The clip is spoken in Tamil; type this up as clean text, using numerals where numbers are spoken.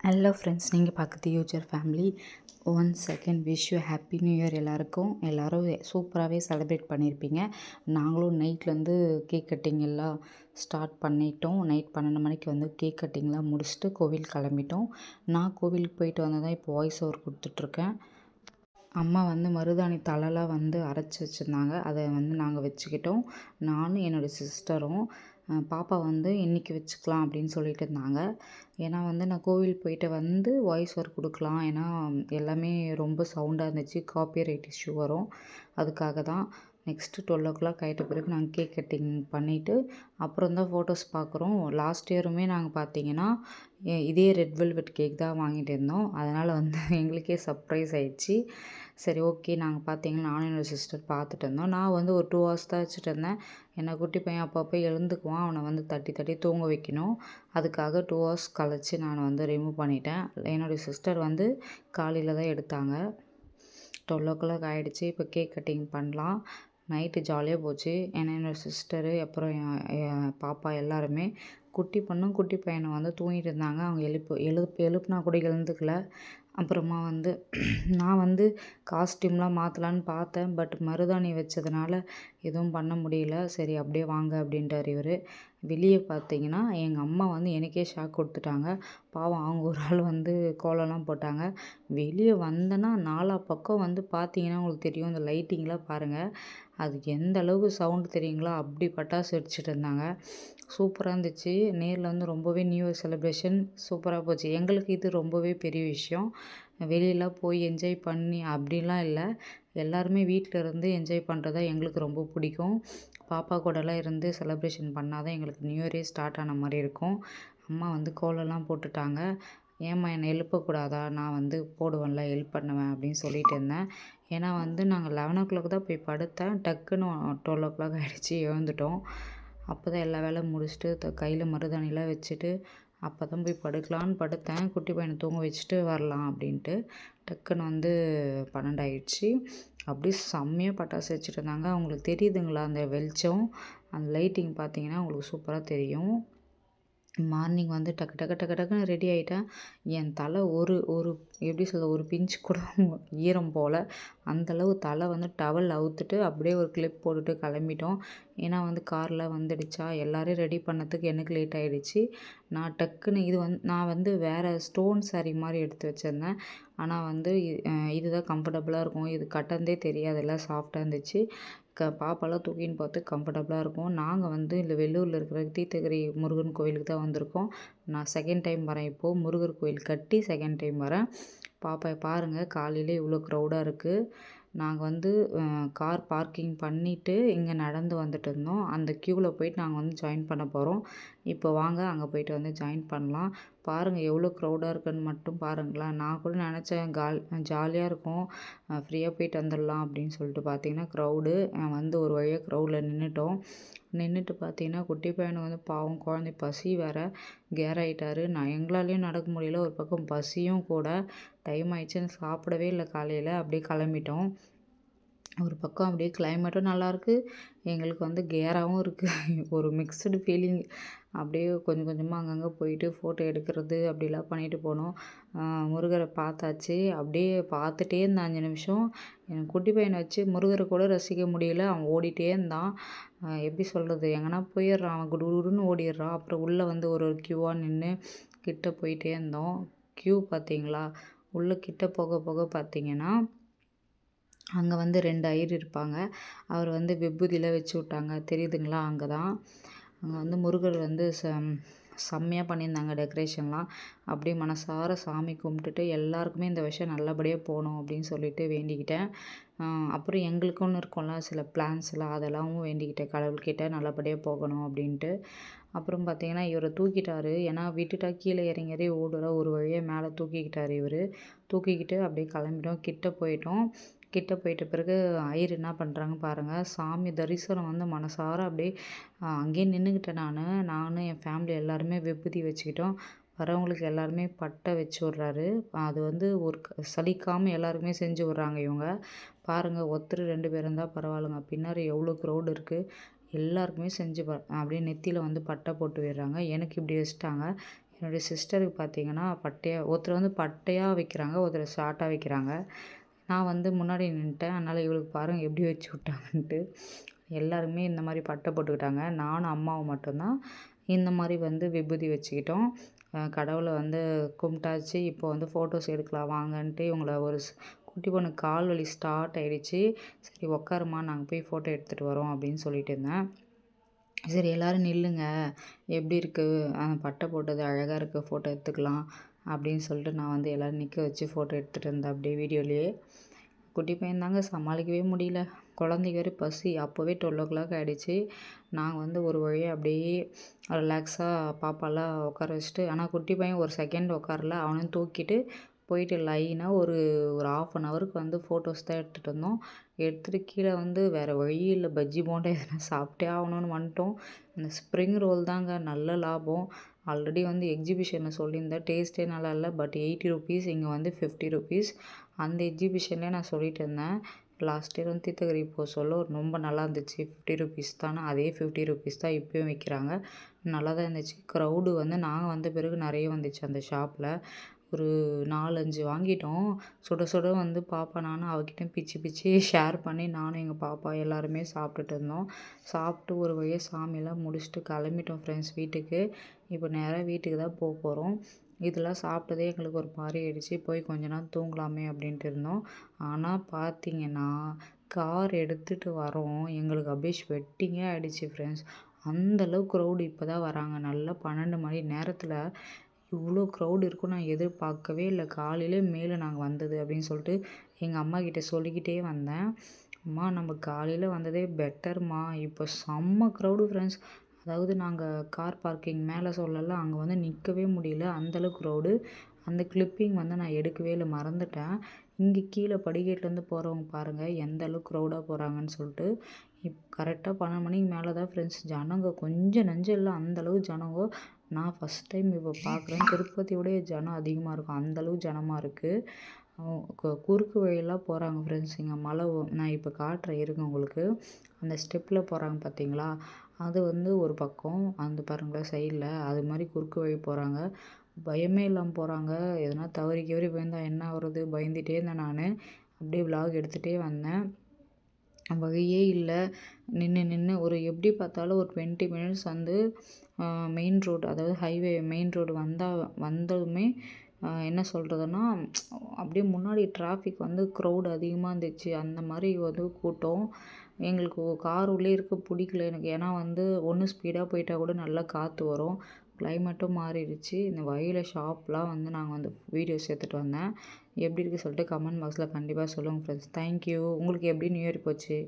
ஹலோ ஃப்ரெண்ட்ஸ், நீங்கள் பார்க்குறது user family. Once second wish you happy new year எல்லாருக்கும். எல்லோரும் சூப்பராகவே செலிப்ரேட் பண்ணியிருப்பீங்க. நாங்களும் நைட்லேருந்து கேக் கட்டிங் எல்லாம் ஸ்டார்ட் பண்ணிட்டோம். நைட் 12 மணிக்கு வந்து கேக் கட்டிங்லாம் முடிச்சுட்டு கோவில் கிளம்பிட்டோம். நான் கோவிலுக்கு போயிட்டு வந்து தான் இப்போ வாய்ஸ் ஓவர் கொடுத்துட்ருக்கேன். அம்மா வந்து மருதாணி தழைலாம் வந்து அரைச்சி வச்சுருந்தாங்க. அதை வந்து நாங்கள் வச்சுக்கிட்டோம். நானும் என்னோடய சிஸ்டரும். பாப்பா வந்து இன்றைக்கி வச்சுக்கலாம் அப்படின்னு சொல்லிட்டு இருந்தாங்க. ஏன்னா வந்து நான் கோவில் போயிட்டு வந்து வாய்ஸ் ஓவர் கொடுக்கலாம். ஏன்னா எல்லாமே ரொம்ப சவுண்டாக இருந்துச்சு, காப்பிரைட் இஷ்யூ வரும். அதுக்காக தான். நெக்ஸ்ட்டு 12 ஆயிட்ட பிறகு நாங்கள் கேக் கட்டிங் பண்ணிவிட்டு அப்புறம் தான் ஃபோட்டோஸ் பார்க்குறோம். லாஸ்ட் இயருமே நாங்கள் பார்த்தீங்கன்னா இதே ரெட் வெல்வெட் கேக் தான் வாங்கிட்டு இருந்தோம். அதனால் வந்து எங்களுக்கே சர்ப்ரைஸ் ஆயிடுச்சு. சரி, ஓகே. நாங்கள் பார்த்தீங்கன்னா நானும் என்னோடய சிஸ்டர் பார்த்துட்டு இருந்தோம். நான் வந்து ஒரு 2 ஹவர்ஸ் தான் வச்சுட்டு இருந்தேன். ஏன்னா குட்டி பையன் அப்பப்போ எழுந்துக்குவான். அவனை வந்து தட்டி தட்டி தூங்க வைக்கணும். அதுக்காக 2 ஹவர்ஸ் கழிச்சு நான் வந்து ரிமூவ் பண்ணிட்டேன். என்னுடைய சிஸ்டர் வந்து காலையில் தான் எடுத்தாங்க. 12 ஆகிடுச்சு. இப்போ கேக் கட்டிங் பண்ணலாம். நைட்டு ஜாலியாக போச்சு. ஏன்னா என்னோடய சிஸ்டரு அப்புறம் என் பாப்பா எல்லாருமே குட்டி பொண்ணும் குட்டி பையனும் வந்து தூங்கிட்டு இருந்தாங்க. அவங்க எழுப்புனா கூட எழுந்துக்கல. அப்புறமா வந்து நான் வந்து காஸ்டியூம்லாம் மாற்றலான்னு பார்த்தேன். பட் மருதாணி வச்சதுனால எதுவும் பண்ண முடியல. சரி, அப்படியே வாங்க அப்படின்ட்டார் இவர். வெளியே பார்த்தீங்கன்னா எங்கள் அம்மா வந்து எனக்கே ஷாக் கொடுத்துட்டாங்க. பாவம், அவங்க ஒரு ஆள் வந்து கோலம்லாம் போட்டாங்க. வெளியே வந்தேன்னா நாலா பக்கம் வந்து பார்த்தீங்கன்னா உங்களுக்கு தெரியும், இந்த லைட்டிங்லாம் பாருங்கள். அதுக்கு எந்த அளவுக்கு சவுண்டு தெரியுங்களா? அப்படி பட்டாசு வெடிச்சிட்டு இருந்தாங்க. சூப்பராக இருந்துச்சு. நேரில் வந்து ரொம்பவே நியூ இயர் செலிப்ரேஷன் சூப்பராக போச்சு. எங்களுக்கு இது ரொம்பவே பெரிய விஷயம். வெளியெல்லாம் போய் என்ஜாய் பண்ணி அப்படிலாம் இல்லை. எல்லாருமே வீட்டில் இருந்து என்ஜாய் பண்ணுறது தான் எங்களுக்கு ரொம்ப பிடிக்கும். பாப்பா கூடலாம் இருந்து செலிப்ரேஷன் பண்ணால் தான் எங்களுக்கு நியூ இயரே ஸ்டார்ட் ஆன மாதிரி இருக்கும். அம்மா வந்து கோலம்லாம் போட்டுட்டாங்க. ஏம்மா என்னை எழுப்பக்கூடாதா? நான் வந்து போடுவேன்ல, ஹெல்ப் பண்ணுவேன் அப்படின்னு சொல்லிட்டு இருந்தேன். ஏன்னா வந்து நாங்கள் 11 தான் போய் படுத்தேன். டக்குன்னு 12 ஆகிடுச்சி, எழுந்துட்டோம். அப்போ தான் எல்லா வேலையும் முடிச்சுட்டு கையில் மருதாணிலாம் வச்சுட்டு அப்போ தான் போய் படுக்கலான்னு படுத்தேன். குட்டி பையனை தூங்க வச்சுட்டு வரலாம் அப்படின்ட்டு. டக்குன்னு வந்து 12 ஆகிடுச்சி. அப்படியே செம்மையாக பட்டாசு வச்சுட்டு இருந்தாங்க. அவங்களுக்கு தெரியுதுங்களா அந்த வெளிச்சம்? அந்த லைட்டிங் பார்த்தீங்கன்னா உங்களுக்கு சூப்பராக தெரியும். மார்னிங் வந்து டக்கு டக்கு டக்கு டக்குன்னு ரெடி ஆகிட்டேன். என் தலை ஒரு ஒரு எப்படி சொல்ல, ஒரு பிஞ்சு கூட ஈரம் போல். அந்தளவு தலை வந்து டவல் அவுத்துட்டு அப்படியே ஒரு கிளிப் போட்டுட்டு கிளம்பிட்டோம். ஏன்னா வந்து காரில் வந்துடுச்சா, எல்லோரும் ரெடி பண்ணதுக்கு எனக்கு லேட் ஆகிடுச்சு. நான் டக்குன்னு நான் வந்து வேறு ஸ்டோன் சாரீ மாதிரி எடுத்து வச்சுருந்தேன். ஆனால் வந்து இதுதான் கம்ஃபர்டபுளாக இருக்கும். இது கட்டந்தே தெரியாது, எல்லாம் சாஃப்டாக இருந்துச்சு. பாப்பாலாம் தூக்கின்னு பார்த்து கம்ஃபர்டபுளாக இருக்கும். நாங்கள் வந்து இந்த வெள்ளூரில் இருக்கிற தீர்த்தகிரி முருகன் கோவிலுக்கு தான் வந்திருக்கோம். நான் செகண்ட் டைம் வரேன். இப்போது முருகர் கோயில் கட்டி செகண்ட் டைம் வரேன். பாப்பா பாருங்கள், காலையிலே இவ்வளோ க்ரௌடாக இருக்குது. நாங்கள் வந்து கார் பார்க்கிங் பண்ணிவிட்டு இங்கே நடந்து வந்துட்டு இருந்தோம். அந்த க்யூவில் போயிட்டு நாங்கள் வந்து ஜாயின் பண்ண போகிறோம். இப்போ வாங்க அங்கே போயிட்டு வந்து ஜாயின் பண்ணலாம். பாருங்கள் எவ்வளோ க்ரௌடாக இருக்குன்னு மட்டும் பாருங்களேன். நான் கூட நினச்சேன் ஜாலியாக இருக்கும், ஃப்ரீயாக போயிட்டு வந்துடலாம் அப்படின்னு சொல்லிட்டு. பார்த்தீங்கன்னா க்ரௌடு வந்து ஒரு வழியாக க்ரௌடில் நின்றுட்டு பார்த்தீங்கன்னா குட்டி பையனை வந்து பாவம், குழந்தை பசி வேறு கேர் ஆகிட்டாரு. எங்களாலேயும் நடக்க முடியல. ஒரு பக்கம் பசியும் கூட. டைம் ஆயிடுச்சுன்னு சாப்பிடவே இல்லை காலையில். அப்படியே கிளம்பிட்டோம். ஒரு பக்கம் அப்படியே கிளைமேட்டும் நல்லாயிருக்கு, எங்களுக்கு வந்து கேராகவும் இருக்குது. ஒரு மிக்ஸ்டு ஃபீலிங். அப்படியே கொஞ்சம் கொஞ்சமாக அங்கங்கே போயிட்டு ஃபோட்டோ எடுக்கிறது அப்படிலாம் பண்ணிட்டு போனோம். முருகரை பார்த்தாச்சு. அப்படியே பார்த்துட்டே இருந்தேன் 5 நிமிஷம். எனக்கு குட்டி பையனை வச்சு முருகரை கூட ரசிக்க முடியல. அவன் ஓடிட்டே இருந்தான். எப்படி சொல்கிறது, எங்கன்னா போயிடுறான் அவன், குடுகுடுன்னு ஓடிடுறான். அப்புறம் உள்ளே வந்து ஒரு ஒரு க்யூவாக நின்று கிட்ட போயிட்டே இருந்தோம். க்யூ பார்த்தீங்களா? உள்ளே கிட்ட போக போக பார்த்தீங்கன்னா அங்கே வந்து 2 ஐயர் இருப்பாங்க. அவர் வந்து விபூதிலாம் வச்சு விட்டாங்க. தெரியுதுங்களா? அங்கே தான். அங்கே வந்து முருகர் வந்து செம்மையாக பண்ணியிருந்தாங்க டெக்கரேஷன்லாம். அப்படியே மனசார சாமி கும்பிட்டுட்டு எல்லாருக்குமே இந்த வருஷம் நல்லபடியாக போகணும் அப்படின்னு சொல்லிட்டு வேண்டிக்கிட்டேன். அப்புறம் எங்களுக்குன்னு இருக்கும்ல சில பிளான்ஸ்லாம், அதெல்லாமும் வேண்டிக்கிட்டேன் கடவுள்கிட்ட, நல்லபடியாக போகணும் அப்படின்ட்டு. அப்புறம் பார்த்தீங்கன்னா இவரை தூக்கிட்டாரு. ஏன்னா விட்டுட்டா கீழே இறங்கி இறங்கி ஓடுற, ஒரு வழியாக மேலே தூக்கிக்கிட்டார் இவர். தூக்கிக்கிட்டு அப்படியே கிளம்பிட்டோம். கிட்ட போயிட்டோம். கிட்ட போயிட்ட பிறகு ஐயர் என்ன பண்ணுறாங்க பாருங்கள். சாமி தரிசனம் வந்து மனசார அப்படியே அங்கேயே நின்றுக்கிட்டேன் நானும் என் ஃபேமிலி எல்லாருமே விபூதி வச்சுக்கிட்டோம். வரவங்களுக்கு எல்லாருமே பட்டை வச்சு விட்றாரு. அது வந்து ஒரு சலிக்காமல் எல்லாருக்குமே செஞ்சு விட்றாங்க இவங்க. பாருங்கள், ஒருத்தர் 2 பேர் இருந்தால் பரவாயில்லைங்க. பின்னாடி எவ்வளோ க்ரௌடு இருக்குது. எல்லாருக்குமே செஞ்சு அப்படியே நெத்தியில் வந்து பட்டை போட்டு விடுறாங்க. எனக்கு இப்படி வச்சுட்டாங்க. என்னுடைய சிஸ்டருக்கு பார்த்தீங்கன்னா, ஒருத்தர் வந்து பட்டையா வைக்கிறாங்க, ஒருத்தர் ஷார்ட்டா வைக்கிறாங்க. நான் வந்து முன்னாடி நின்னுட்டேன். அதனால இவளுக்கு பாருங்க எப்படி வச்சு விட்டாங்கன்ட்டு. எல்லாருமே இந்த மாரி பட்டை போட்டுக்கிட்டாங்க. நானும், அம்மாவும் மட்டும் தான் இந்த மாரி வந்து விபூதி வச்சுக்கிட்டோம். கடவுள வந்து கும்பிட்டாச்சு. இப்போ வந்து ஃபோட்டோஸ் எடுக்கலாம் வாங்கன்ட்டு இவங்கள குட்டி பொண்ணுக்கு கால் வலி ஸ்டார்ட் ஆயிடுச்சு. சரி உட்காரும்மா நாங்க போய் ஃபோட்டோ எடுத்துட்டு வரோம் அப்படின்னு சொல்லிட்டு இருந்தேன். சரி எல்லாரும் நில்லுங்க. எப்படி இருக்கு? பட்டை போட்டது அழகா இருக்கு. ஃபோட்டோ எடுத்துக்கலாம். அப்படின்னு சொல்லிட்டு நான் வந்து எல்லாரும் நிக்க வச்சு ஃபோட்டோ எடுத்துட்டு இருந்தேன் அப்படியே வீடியோலயே. குட்டி பையன் தாங்க சமாளிக்கவே முடியல. குழந்தைக்கு வேற பசி. அப்போவே 12:00 ஆயிடுச்சு. நாங்க வந்து ஒரு வழியா அப்படியே ரிலாக்ஸா பாப்பாலாம் உட்கார வச்சுட்டு ஆனா குட்டி பையன் ஒரு செகண்ட் உட்காரல. அவனையும் தூக்கிட்டு போயிட்டு லைனா ஒரு ஒரு 1/2 அன் ஹவருக்கு வந்து ஃபோட்டோஸ் தான் எடுத்துட்டு இருந்தோம். எடுத்துட்டு கீழ வந்து வேற வழி இல்ல. பஜ்ஜி, போண்டா எதுனா சாப்பிட்டே ஆகணும்னு வந்துட்டோம். அந்த ஸ்ப்ரிங் ரோல் தாங்க நல்ல லாபம். ஆல்ரெடி வந்து எக்ஸிபிஷன்ல சொல்லியிருந்தேன். டேஸ்ட்டே நல்லா இல்ல. பட் ₹80 இங்க வந்து ₹50. அந்த எக்ஸிபிஷன்லயே நான் சொல்லிட்டு இருந்தேன். லாஸ்ட் இயர் வந்து தீர்த்தகிரி போ சொல்ல ரொம்ப நல்லா இருந்துச்சு. ₹50 தான. அதே ₹50 தான் இப்பயும் விக்கிறாங்க. நல்லா தான் இருந்துச்சு. க்ரவுடு வந்து நாங்க வந்த பிறகு நெறைய வந்துச்சு அந்த ஷாப்ல. ஒரு 4, 5 வாங்கிட்டோம். சுட சுட வந்து பாப்பா நானும் அவகிட்ட பிச்சு பிச்சு ஷேர் பண்ணி நானும் எங்க பாப்பா எல்லாருமே சாப்பிட்டுட்டு இருந்தோம். சாப்பிட்டு ஒரு வழியா சாமிலாம் முடிச்சுட்டு கிளம்பிட்டோம் ஃப்ரெண்ட்ஸ் வீட்டுக்கு. இப்போ நேரா வீட்டுக்கு தான் போறோம். இதெல்லாம் சாப்பிட்டதே எங்களுக்கு ஒரு மாரி ஆயிடுச்சு. போய் கொஞ்ச நேரம் தூங்கலாமே அப்படின்ட்டு இருந்தோம். ஆனா பார்த்தீங்கன்னா, கார் எடுத்துட்டு வரோம். எங்களுக்கு அப்படியே ஸ்வெட்டிங்கே ஆயிடுச்சு ஃப்ரெண்ட்ஸ். அந்த அளவுக்கு க்ரௌடு இப்ப தான் வராங்க. நல்லா 12 மணி நேரத்தில இவ்ளோ க்ரௌட் இருக்கும்னு நான் எதிர்பார்க்கவே இல்ல. காலையிலே மேல நாங்க வந்தது அப்படின்னு சொல்லிட்டு எங்க அம்மாகிட்ட சொல்லிக்கிட்டே வந்தேன். அம்மா நம்ம காலையில வந்ததே பெட்டர்மா. இப்போ செம்ம க்ரௌடு ஃப்ரெண்ட்ஸ். அதாவது நாங்க கார் பார்க்கிங் மேல சொல்லல. அங்க வந்து நிக்கவே முடியல. அந்த அளவுக்கு க்ரௌடு. அந்த கிளிப்பிங் வந்து நான் எடுக்கவே இல்ல மறந்துட்டேன். இங்க கீழ படிக்கட்டுலேருந்து போறவங்க பாருங்க எந்த அளவுக்கு க்ரௌடா போறாங்கன்னு சொல்லிட்டு. கரெக்ட்டா 12 மணிக்கு மேல தான் ஃப்ரெண்ட்ஸ் ஜனங்க கொஞ்சம் நஞ்சம் இல்ல. அந்த அளவு ஜனங்க. நான் ஃபர்ஸ்ட் டைம் இப்போ பார்க்குறேன். திருப்பதியோடய ஜனம் அதிகமா இருக்கும். அந்த அளவு ஜனமா இருக்கு. குறுக்கு வழியெல்லாம் போறாங்க ஃப்ரெண்ட்ஸ். இங்க நான் இப்போ காட்டுறேன் இருங்க உங்களுக்கு. அந்த ஸ்டெப்ல போறாங்க பார்த்தீங்களா? அது வந்து ஒரு பக்கம். அந்த பாருங்களேன் சைட்ல. அது மாரி குறுக்கு வழி போறாங்க. பயமே இல்லாம போறாங்க. எதனா தவறி கிவறி விழுந்தா என்ன ஆவுறது? பயந்துட்டே இருந்தேன் நானு. அப்படியே விலாக் எடுத்துட்டே வந்தேன். வழியே இல்ல. நின்னு நின்னு ஒரு எப்படி பார்த்தாலும் ஒரு 20 மினிட்ஸ் வந்து மெயின் ரோடு அதாவது ஹைவே மெயின் ரோடு வந்ததுமே என்ன சொல்றதுன்னா, அப்படியே முன்னாடி டிராஃபிக் வந்து க்ரௌட் அதிகமா இருந்துச்சு. அந்த மாரி வந்து கூட்டம். எங்களுக்கு கார் உள்ளயே இருக்க புடிக்கல எனக்கு. ஏன்னா வந்து ஒண்ணு ஸ்பீடா போயிட்டா கூட நல்லா காத்து வரும். கிளைமேட்டும் மாறிடுச்சு. இந்த வழியில ஷாப்லாம் வந்து நாங்க வந்து வீடியோஸ் எடுத்துட்டு வந்தேன். எப்படி இருக்கு சொல்லிட்டு கமெண்ட் பாக்ஸ்ல கண்டிப்பா சொல்லுங்க ஃப்ரெண்ட்ஸ். Thank you. உங்களுக்கு எப்படி நியூ இயர் போச்சு?